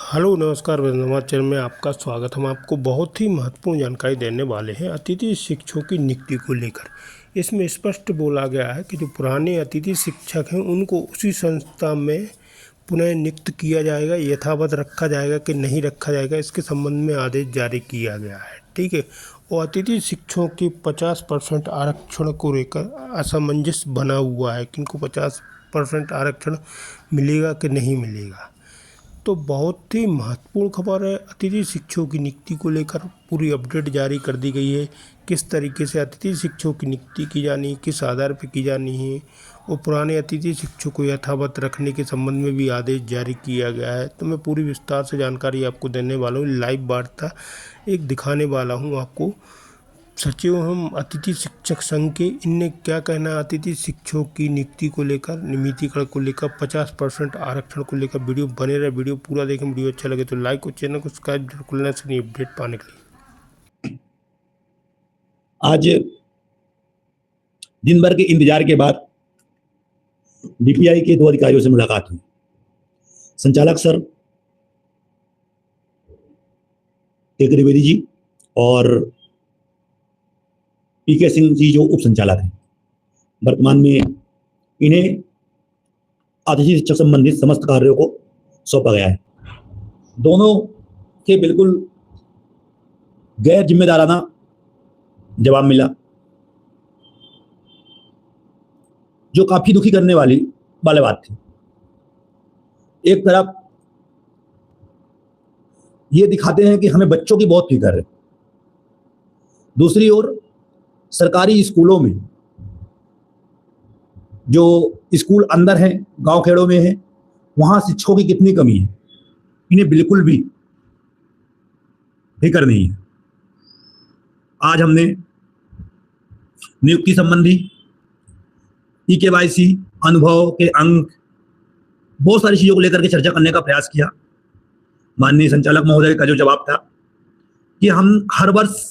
Hello नमस्कार वंदना channel में आपका स्वागत। हम आपको बहुत ही महत्वपूर्ण जानकारी देने वाले हैं अतिथि शिक्षकों की नियुक्ति को लेकर। इसमें स्पष्ट बोला गया है कि जो पुराने अतिथि शिक्षक हैं उनको उसी संस्था में पुनः नियुक्त किया जाएगा, यथावत रखा जाएगा कि नहीं रखा जाएगा, इसके संबंध में आदेश जारी किया गया है। ठीक है। और अतिथि शिक्षकों की 50% आरक्षण को लेकर असमंजस बना हुआ है कि इनको 50% आरक्षण मिलेगा कि नहीं मिलेगा। तो बहुत ही महत्वपूर्ण खबर है। अतिथि शिक्षकों की नियुक्ति को लेकर पूरी अपडेट जारी कर दी गई है। किस तरीके से अतिथि शिक्षकों की नियुक्ति की जानी है, किस आधार पर की जानी है, और पुराने अतिथि शिक्षकों को यथावत रखने के संबंध में भी आदेश जारी किया गया है। तो मैं पूरी विस्तार से जानकारी आपको देने वाला हूँ। लाइव वार्ता एक दिखाने वाला हूँ आपको। सचिव हम अतिथि शिक्षक संघ के, इनने क्या कहना है अतिथि शिक्षकों की नियुक्ति को लेकर, नियमितीकरण को लेकर, 50% आरक्षण को लेकर। वीडियो बने रहे, वीडियो पूरा देखें। वीडियो अच्छा लगे तो लाइक और चैनल को सब्सक्राइब करना से अपडेट पाने के लिए। आज दिन भर के इंतजार के बाद डीपीआई के 2 अधिकारियों से मुलाकात हुई। संचालक सर के त्रिवेदी जी और पीके सिंह जी जो उप संचालक हैं। वर्तमान में इन्हें अतिथि शिक्षक संबंधित समस्त कार्यों को सौंपा गया है। दोनों के बिल्कुल गैर जिम्मेदाराना जवाब मिला, जो काफी दुखी करने वाली बात थी। एक तरफ ये दिखाते हैं कि हमें बच्चों की बहुत फिक्र है, दूसरी ओर सरकारी स्कूलों में जो स्कूल अंदर हैं, गांव खेड़ों में हैं, वहां शिक्षकों की कितनी कमी है, इन्हें बिल्कुल भी फिक्र नहीं है। आज हमने नियुक्ति संबंधी EKYC, अनुभव के अंक, बहुत सारी चीजों को लेकर के चर्चा करने का प्रयास किया। माननीय संचालक महोदय का जो जवाब था कि हम हर वर्ष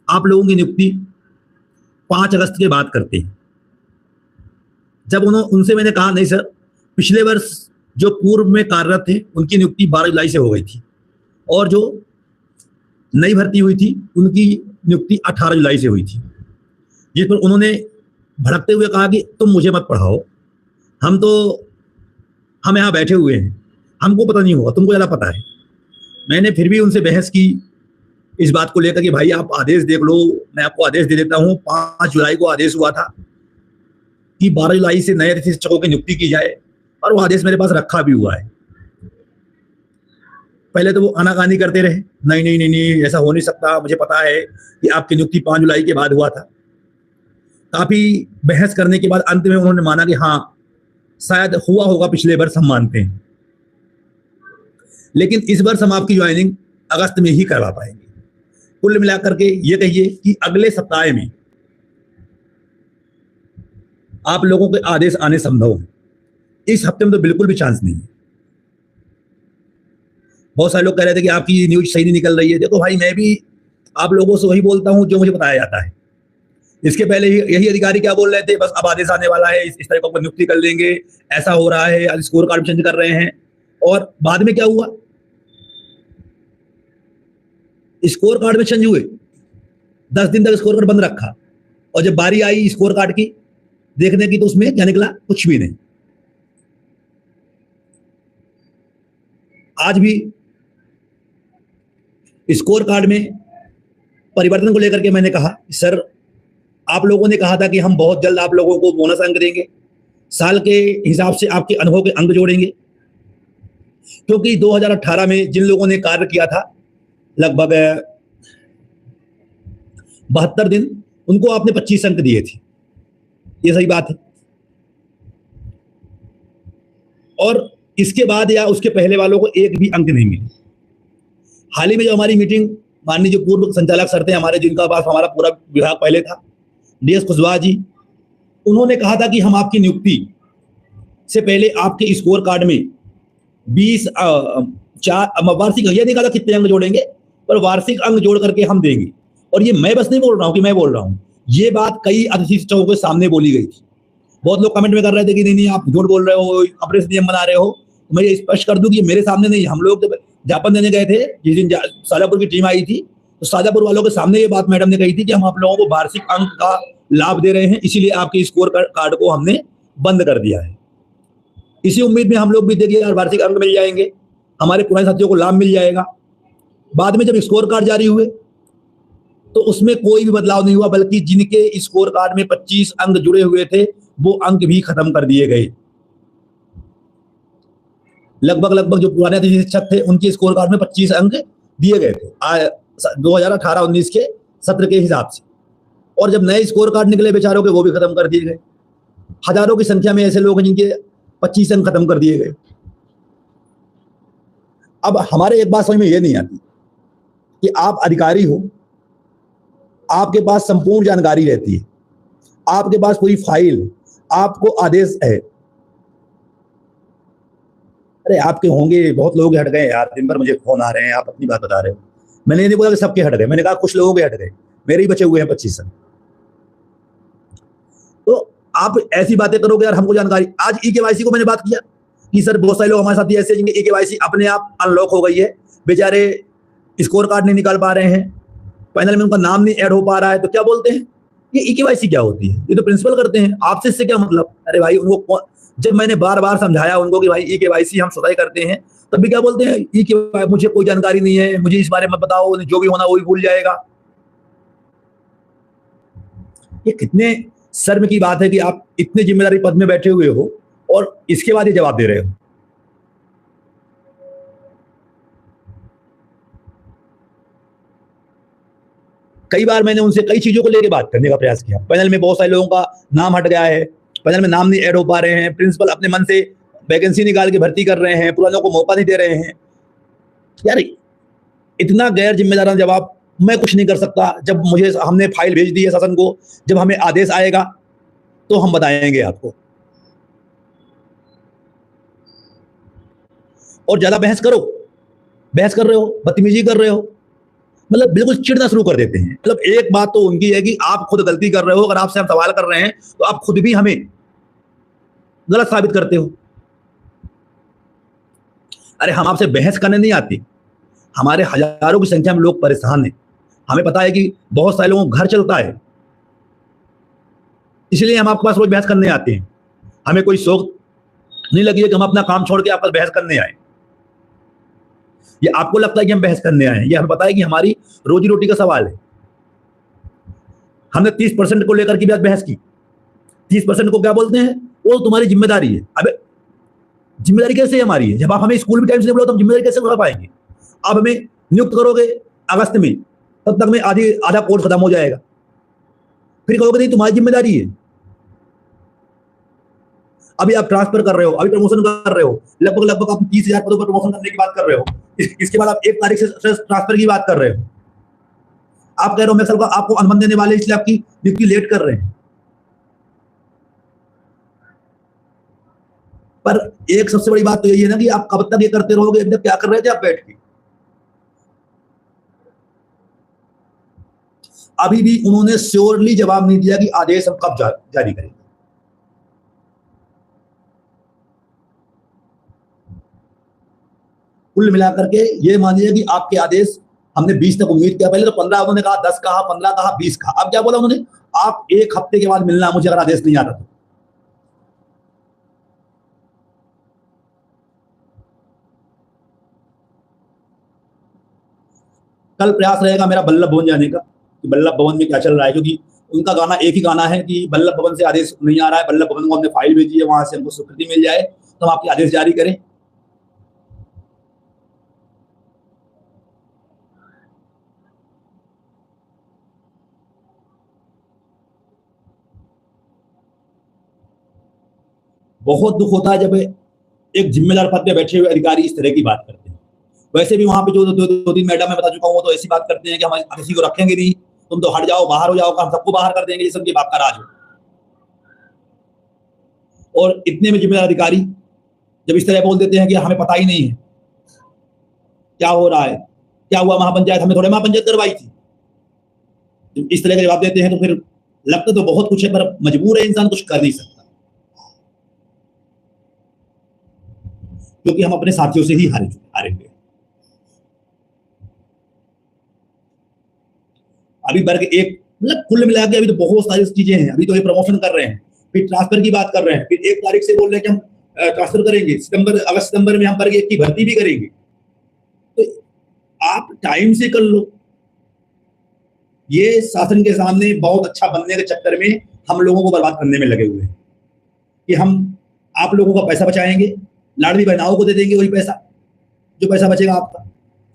आप लोगों की नियुक्ति 5 अगस्त के बाद करते हैं। जब उनसे मैंने कहा नहीं सर, पिछले वर्ष जो पूर्व में कार्यरत थे उनकी नियुक्ति 12 जुलाई से हो गई थी, और जो नई भर्ती हुई थी उनकी नियुक्ति 18 जुलाई से हुई थी। जिस पर उन्होंने भड़कते हुए कहा कि तुम मुझे मत पढ़ाओ, हम यहाँ बैठे हुए हैं, हमको पता नहीं होगा, तुमको ज़्यादा पता है। मैंने फिर भी उनसे बहस की इस बात को लेकर कि भाई आप आदेश देख लो, मैं आपको आदेश दे देता हूँ। 5 जुलाई को आदेश हुआ था कि 12 जुलाई से नए अतिथि शिक्षकों की नियुक्ति की जाए, और वो आदेश मेरे पास रखा भी हुआ है। पहले तो वो आनाकानी करते रहे, नहीं नहीं नहीं नहीं ऐसा हो नहीं सकता, मुझे पता है कि आपकी नियुक्ति 5 जुलाई के बाद हुआ था। काफी बहस करने के बाद अंत में उन्होंने माना कि हाँ शायद हुआ होगा पिछले वर्ष, हम मानते हैं, लेकिन इस वर्ष हम आपकी ज्वाइनिंग अगस्त में ही करवा पाएंगे। कुल मिलाकर के ये कहिए कि अगले सप्ताह में आप लोगों के आदेश आने संभव है। इस हफ्ते में तो बिल्कुल भी चांस नहीं है। बहुत सारे लोग कह रहे थे कि आपकी न्यूज सही नहीं निकल रही है। देखो भाई, मैं भी आप लोगों से वही बोलता हूं जो मुझे बताया जाता है। इसके पहले ही यही अधिकारी क्या बोल रहे थे, बस अब आदेश आने वाला है, इस तरह को नियुक्ति कर लेंगे, ऐसा हो रहा है, आज स्कोर कार्ड चेंज कर रहे हैं। और बाद में क्या हुआ, स्कोर कार्ड में चेंज हुए, 10 दिन तक स्कोर कार्ड बंद रखा, और जब बारी आई स्कोर कार्ड की देखने की तो उसमें क्या निकला, कुछ भी नहीं। आज भी स्कोर कार्ड में परिवर्तन को लेकर के मैंने कहा, सर आप लोगों ने कहा था कि हम बहुत जल्द आप लोगों को बोनस अंक देंगे, साल के हिसाब से आपके अनुभव के अंक जोड़ेंगे, क्योंकि 2018 में जिन लोगों ने कार्य किया था लगभग 72 दिन, उनको आपने 25 अंक दिए थे। ये सही बात है। और इसके बाद या उसके पहले वालों को एक भी अंक नहीं मिले। हाल ही में जो हमारी मीटिंग, माननीय जो पूर्व संचालक सर थे हमारे, जिनका पास हमारा पूरा विभाग पहले था, DS कुशवाहा जी, उन्होंने कहा था कि हम आपकी नियुक्ति से पहले आपके स्कोर कार्ड में 20 वार्षिक, यह नहीं कहा कितने अंक जोड़ेंगे, पर वार्षिक अंक जोड़ करके हम देंगे। और ये मैं बस नहीं बोल रहा हूं कि मैं बोल रहा हूं, ये बात कई अतिथि शिक्षकों के सामने बोली गई थी। बहुत लोग कमेंट में कर रहे थे कि नहीं नहीं आप झूठ बोल रहे हो, अपने से नियम बना रहे हो। मैं ये स्पष्ट कर दूं कि मेरे सामने नहीं, हम लोग जब ज्ञापन देने गए थे, जिस दिन शाजापुर की टीम आई थी, तो शाजापुर वालों के सामने ये बात मैडम ने कही थी कि हम आप लोगों को वार्षिक अंक का लाभ दे रहे हैं, इसीलिए आपके स्कोर कार्ड को हमने बंद कर दिया है। इसी उम्मीद में हम लोग भी थे कि यार वार्षिक अंक मिल जाएंगे, हमारे पुराने साथियों को लाभ मिल जाएगा। बाद में जब स्कोर कार्ड जारी हुए तो उसमें कोई भी बदलाव नहीं हुआ, बल्कि जिनके स्कोर कार्ड में 25 अंक जुड़े हुए थे वो अंक भी खत्म कर दिए गए। लगभग जो पुराने शिक्षक थे उनके स्कोर कार्ड में 25 अंक दिए गए थे 2018-19 के सत्र के हिसाब से, और जब नए स्कोर कार्ड निकले बेचारों के, वो भी खत्म कर दिए गए। हजारों की संख्या में ऐसे लोग हैं जिनके 25 अंक खत्म कर दिए गए। अब हमारे एक बात समझ में ये नहीं आती कि आप अधिकारी हो, आपके पास संपूर्ण जानकारी रहती है, आपके पास पूरी फाइल, आपको आदेश है। अरे आपके होंगे, बहुत लोग हट गए यार, दिन भर मुझे फोन आ रहे हैं, आप अपनी बात बता रहे हो। मैंने ये नहीं बोला कि सबके हट गए, मैंने कहा कुछ लोगों के हट गए, मेरे ही बचे हुए हैं 25 अंक। तो आप ऐसी बातें करोगे यार, हमको जानकारी। आज ई-केवाईसी को मैंने बात किया कि सर बहुत सारे लोग हमारे साथी ऐसे जिनकी ई-केवाईसी अपने आप अनलॉक हो गई है, बेचारे स्कोर कार्ड नहीं निकाल पा रहे हैं, पैनल में उनका नाम नहीं ऐड हो पा रहा है। तो क्या बोलते हैं, ये ई-केवाईसी क्या होती है, ये तो प्रिंसिपल करते हैं, आपसे इससे क्या मतलब। अरे भाई, उनको जब मैंने बार बार समझाया उनको कि भाई ई-केवाईसी हम स्वतः करते हैं, तब भी क्या बोलते हैं, ई-केवाईसी मुझे कोई जानकारी नहीं है, मुझे इस बारे में बताओ, जो भी होना वही भूल जाएगा। ये कितने शर्म की बात है कि आप इतने जिम्मेदारी पद में बैठे हुए हो और इसके बाद ये जवाब दे रहे हो। कई बार मैंने उनसे कई चीजों को लेकर बात करने का प्रयास किया। पैनल में बहुत सारे लोगों का नाम हट गया है, पैनल में नाम नहीं ऐड हो पा रहे हैं, प्रिंसिपल अपने मन से वैकेंसी निकाल के भर्ती कर रहे हैं, पुरानों को मौका नहीं दे रहे हैं। यार इतना गैर जिम्मेदाराना जवाब मैं कुछ नहीं कर सकता। जब मुझे, हमने फाइल भेज दी है शासन को, जब हमें आदेश आएगा तो हम बताएंगे आपको। और ज्यादा बहस करो, बहस कर रहे हो, बदतमीजी कर रहे हो, मतलब बिल्कुल चिढ़ना शुरू कर देते हैं। मतलब एक बात तो उनकी है कि आप खुद गलती कर रहे हो, अगर आपसे हम सवाल कर रहे हैं तो आप खुद भी हमें गलत साबित करते हो। अरे हम आपसे बहस करने नहीं आती, हमारे हजारों की संख्या में लोग परेशान हैं, हमें पता है कि बहुत सारे लोगों का घर चलता है, इसलिए हम आपके पास रोज बहस करने आते हैं। हमें कोई शौक नहीं लगी है कि हम अपना काम छोड़ के आपस बहस करने आए। ये आपको लगता है कि हम बहस करने आए हैं, ये हमें पता है कि हमारी रोजी रोटी का सवाल है। हमने 30% को लेकर के भी आज बहस की। 30% को क्या बोलते हैं, वो तुम्हारी जिम्मेदारी है। अबे जिम्मेदारी कैसे हमारी है, जब आप हमें स्कूल में टाइम से नहीं बोलो तो हम जिम्मेदारी कैसे उठा पाएंगे। आप हमें नियुक्त करोगे अगस्त में, तब तक में आधा कोर्स खत्म हो जाएगा, फिर कहोगे नहीं तुम्हारी जिम्मेदारी है। अभी आप ट्रांसफर कर रहे हो, अभी प्रमोशन कर रहे हो, लगभग आप 30,000 पदों पर प्रमोशन करने की बात कर रहे हो, इसके बाद आप 1 तारीख से ट्रांसफर की बात कर रहे हो। आप कह रहे हो मैं सर आपको अनुबंध देने वाले इसलिए आपकी नियुक्ति लेट कर रहे हैं। पर एक सबसे बड़ी बात तो यही है ना कि आप कब तक ये करते रहोगे। अब क्या कर रहे थे आप बैठ के, अभी भी उन्होंने श्योरली जवाब नहीं दिया कि आदेश हम कब जारी करेंगे। कुल मिलाकर के ये मानिए कि आपके आदेश हमने 20 तक उम्मीद किया, पहले तो 15 उन्होंने कहा, 10 कहा, 15 कहा, 20 कहा। अब क्या बोला उन्होंने, आप 1 हफ्ते के बाद मिलना मुझे अगर आदेश नहीं आता तो। कल प्रयास रहेगा मेरा बल्लभ भवन जाने का कि बल्लभ भवन में क्या चल रहा है, क्योंकि उनका गाना एक ही गाना है कि बल्लभ भवन से आदेश नहीं आ रहा है, बल्लभ भवन को हमने फाइल भेजी है, वहां से हमको स्वीकृति मिल जाए तो हम आपके आदेश जारी करें। बहुत दुख होता है जब एक जिम्मेदार पद पे बैठे हुए अधिकारी इस तरह की बात करते हैं। वैसे भी वहां पे जो 2-3 मैडम मैं बता चुका हूं, तो ऐसी बात करते हैं कि हम किसी को रखेंगे नहीं, तुम तो हट जाओ, बाहर हो जाओ, हम सबको बाहर कर देंगे, ये सब बाप का राज हो। और इतने में जिम्मेदार अधिकारी जब इस तरह बोल देते हैं कि हमें पता ही नहीं है क्या हो रहा है, क्या हुआ महापंचायत, हमें थोड़े महापंचायत करवाई थी, इस तरह का जवाब देते हैं तो फिर लगता तो बहुत कुछ है, पर मजबूर है इंसान, कुछ कर नहीं सकता। क्योंकि हम अपने साथियों से ही हारेंगे। अभी वर्ग एक मतलब कुल मिला के अभी तो बहुत सारी चीजें हैं। अभी तो ये प्रमोशन कर रहे हैं, फिर ट्रांसफर की बात कर रहे हैं, फिर 1 तारीख से बोल रहे हैं कि हम ट्रांसफर करेंगे, अगस्त सितंबर में हम वर्ग एक की भर्ती भी करेंगे। तो आप टाइम से कर लो। ये शासन के सामने बहुत अच्छा बनने के चक्कर में हम लोगों को बर्बाद करने में लगे हुए हैं कि हम आप लोगों का पैसा बचाएंगे, लाडली बहनाओं को दे देंगे वही पैसा, जो पैसा बचेगा आपका।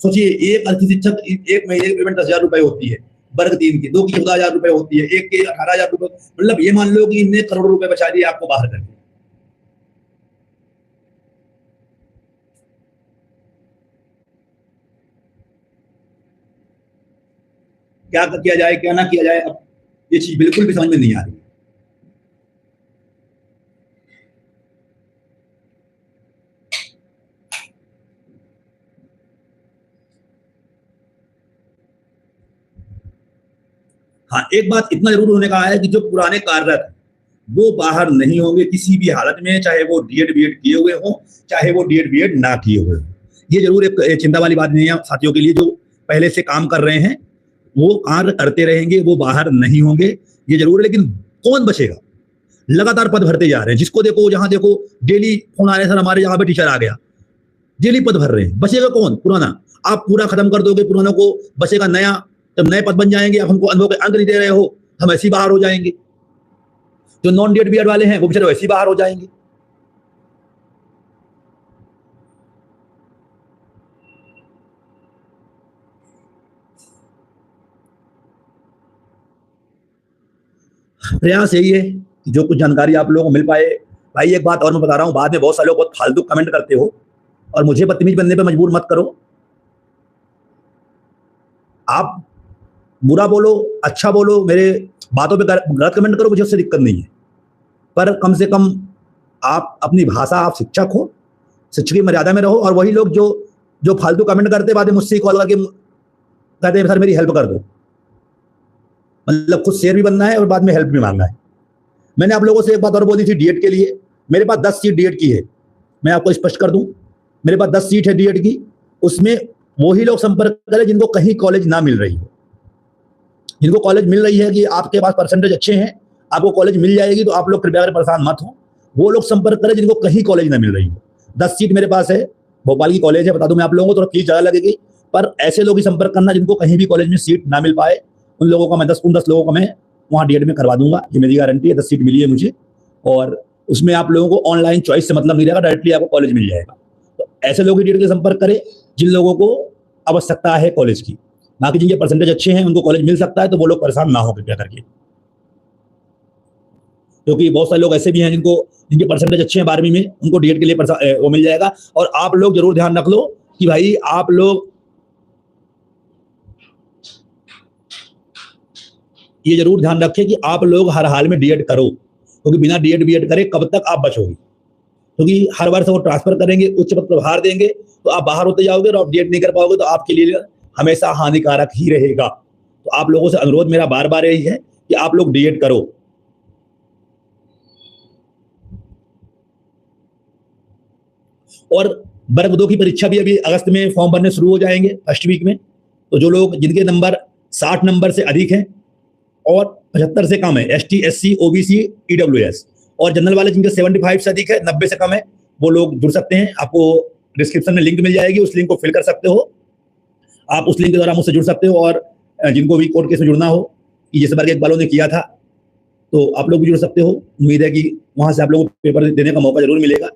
सोचिए, एक अतिथि शिक्षक एक महीने की पेमेंट 10,000 रुपए होती है, वर्ग 3 की, 2 की 14,000 रुपए होती है, एक के 18,000 रुपए। मतलब ये मान लो कि इनने करोड़ों रुपए बचा दिए आपको बाहर करके। क्या किया जाए, क्या ना किया जाए, अब ये चीज बिल्कुल भी समझ में नहीं आ रही। हाँ, एक बात इतना जरूर उन्होंने कहा है कि जो पुराने कार्यरत वो बाहर नहीं होंगे किसी भी हालत में, चाहे वो डीएड बीएड किए हुए हो, चाहे वो डीएड बीएड ना किए हुए हो। ये जरूर एक चिंता वाली बात नहीं है साथियों के लिए। जो पहले से काम कर रहे हैं वो कार्य करते रहेंगे, वो बाहर नहीं होंगे, ये जरूर है। लेकिन कौन बचेगा? लगातार पद भरते जा रहे हैं, जिसको देखो जहां देखो डेली फोन आ रहे हैं, सर हमारे यहाँ पे टीचर आ गया। डेली पद भर रहे हैं, बचेगा कौन? पुराना आप पूरा खत्म कर दोगे, पुरानों को बचेगा नया। जब नए पद बन जाएंगे, आप हमको अनुभव के अंक नहीं दे रहे हो, हम ऐसे ही बाहर हो जाएंगे। जो नॉन डीएड बीएड वाले हैं वो बेचारे वैसे ही बाहर हो जाएंगे। प्रयास यही है कि जो कुछ जानकारी आप लोगों को मिल पाए। भाई एक बात और मैं बता रहा हूं, बाद में बहुत सारे लोग बहुत फालतू कमेंट करते हो और मुझे बदतमीज बनने पे मजबूर मत करो। आप बुरा बोलो, अच्छा बोलो, मेरे बातों पे गलत कमेंट करो, मुझे उससे दिक्कत नहीं है। पर कम से कम आप अपनी भाषा, आप शिक्षक हो, शिक्षक की मर्यादा में रहो। और वही लोग जो जो फालतू कमेंट करते, बाद में मुझसे कॉल करके कहते हैं सर मेरी हेल्प कर दो, मतलब खुद शेयर भी बनना है और बाद में हेल्प भी मांगना है। मैंने आप लोगों से एक बात और बोली थी डीएड के लिए, मेरे पास 10 सीट डीएड की है। मैं आपको स्पष्ट कर दूं, मेरे पास 10 सीट है डीएड की। उसमें वही लोग संपर्क करें जिनको कहीं कॉलेज ना मिल रही है। जिनको कॉलेज मिल रही है कि आपके पास परसेंटेज अच्छे हैं, आपको कॉलेज मिल जाएगी, तो आप लोग कृपया परेशान मत हो। वो लोग संपर्क करें जिनको कहीं कॉलेज ना मिल रही है। 10 सीट मेरे पास है, भोपाल की कॉलेज है, बता दूं मैं आप लोगों को, थोड़ा फीस ज्यादा लगेगी, पर ऐसे लोग ही संपर्क करना जिनको कहीं भी कॉलेज में सीट ना मिल पाए। उन लोगों का मैं 10 लोगों का मैं वहाँ डीएड में करवा दूंगा, ये मेरी गारंटी है। 10 सीट मिली है मुझे, और उसमें आप लोगों को ऑनलाइन चॉइस से मतलब नहीं रहेगा, डायरेक्टली आपको कॉलेज मिल जाएगा। तो ऐसे लोग ही डीएड के संपर्क करें जिन लोगों को आवश्यकता है कॉलेज की। बाकी जिनके परसेंटेज अच्छे हैं उनको कॉलेज मिल सकता है, तो वो लोग परेशान ना हो कृपया करके, क्योंकि बहुत सारे लोग ऐसे भी हैं जिनके परसेंटेज अच्छे हैं 12वीं में, उनको डीएड के लिए वो मिल जाएगा। और आप लोग जरूर ध्यान रख लो कि भाई आप लोग ये जरूर ध्यान रखें कि आप लोग हर हाल में डीएड करो, क्योंकि बिना डीएड बीएड करे कब तक आप बचोगे? क्योंकि हर वर्ष वो ट्रांसफर करेंगे, उच्च पद प्रभार देंगे, तो आप बाहर होते जाओगे और आप डीएड नहीं कर पाओगे, तो आपके लिए हमेशा हानिकारक ही रहेगा। तो आप लोगों से अनुरोध मेरा बार बार यही है कि आप लोग डीएड करो। और वर्ग 2 की परीक्षा भी अभी अगस्त में फॉर्म भरने शुरू हो जाएंगे, फर्स्ट वीक में। तो जो लोग जिनके नंबर 60 नंबर से अधिक हैं और 75 से कम है, एसटी, एससी, ओबीसी, ईडब्ल्यूएस, और जनरल वाले जिनके 75 से अधिक है, 90 से कम है, वो लोग जुड़ सकते हैं। आपको डिस्क्रिप्शन में लिंक मिल जाएगी, उस लिंक को फिल कर सकते हो। आप उस लिंक के द्वारा मुझसे जुड़ सकते हो। और जिनको भी कोर्ट केस में जुड़ना हो, जैसे वर्ग 1 वालों ने किया था, तो आप लोग भी जुड़ सकते हो। उम्मीद है कि वहां से आप लोगों को पेपर देने का मौका जरूर मिलेगा।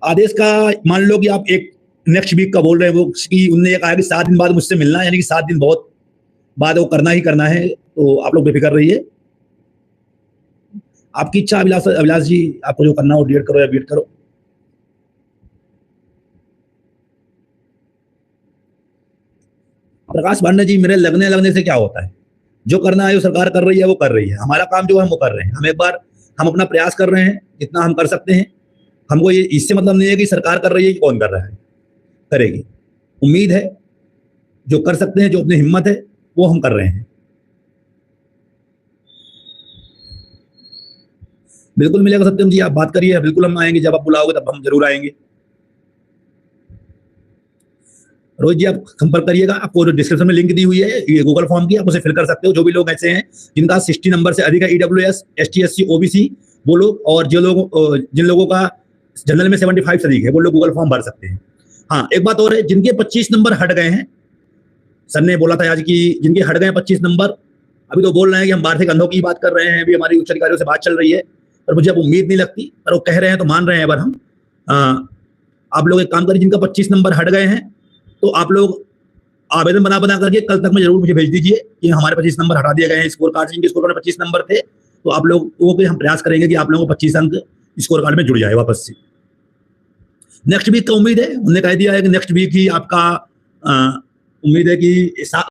आदेश का मान लो कि आप एक नेक्स्ट वीक का बोल रहे हैं, वो कि उनने कहा कि 7 दिन बाद मुझसे मिलना है, यानी कि 7 दिन बहुत बाद वो करना ही करना है। तो आप लोग बेफिक्र रहिए, आपकी इच्छा। अभिलाष जी, आपको जो करना हो डीएड करो या बीएड करो। प्रकाश पांडे जी, मेरे लगने से क्या होता है? जो करना है, जो सरकार कर रही है वो कर रही है। हमारा काम जो है हम वो कर रहे हैं। हम अपना प्रयास कर रहे हैं जितना हम कर सकते हैं। हमको ये इससे मतलब नहीं है कि सरकार कर रही है कि कौन कर रहा है, करेगी। उम्मीद है जो कर सकते हैं, जो अपनी हिम्मत है, वो हम कर रहे हैं। बिल्कुल मिलेगा सत्यम जी, आप बात करिए, बिल्कुल हम आएंगे। जब आप बुलाओगे तब हम जरूर आएंगे। रोहित जी आप संपर्क करिएगा, आपको डिस्क्रिप्शन में लिंक दी हुई है ये गूगल फॉर्म की, आप उसे फिल कर सकते हो। जो भी लोग ऐसे हैं जिनका 60 नंबर से अधिक है, ईडब्ल्यूएस, एसटी, एससी, ओबीसी वो लोग, और जिन लोगों का जनरल में 75 से अधिक है वो लोग गूगल फॉर्म भर सकते हैं। हाँ, एक बात और है, जिनके 25 नंबर हट गए हैं, सर ने बोला था आज कि जिनके हट गए 25 नंबर, अभी तो बोल रहे हैं कि हम वार्षिक अंधों की बात कर रहे हैं, अभी हमारी उच्च अधिकारियों से बात चल रही है, पर मुझे अब उम्मीद नहीं लगती, पर वो कह रहे हैं तो मान रहे हैं। अब हम आप लोग एक काम करिए, जिनका 25 नंबर हट गए हैं तो आप लोग आवेदन बना करके कल तक में जरूर मुझे भेज दीजिए कि हमारे 25 नंबर हटा दिए गए हैं स्कोर कार्ड से। जिनके स्कोर कार्ड में 25 नंबर थे तो आप लोग वो भी हम प्रयास करेंगे कि आप लोगों को 25 अंक स्कोर कार्ड में जुड़ जाए वापस से। नेक्स्ट वीक का उम्मीद है, उन्होंने कह दिया है कि नेक्स्ट वीक ही आपका उम्मीद है कि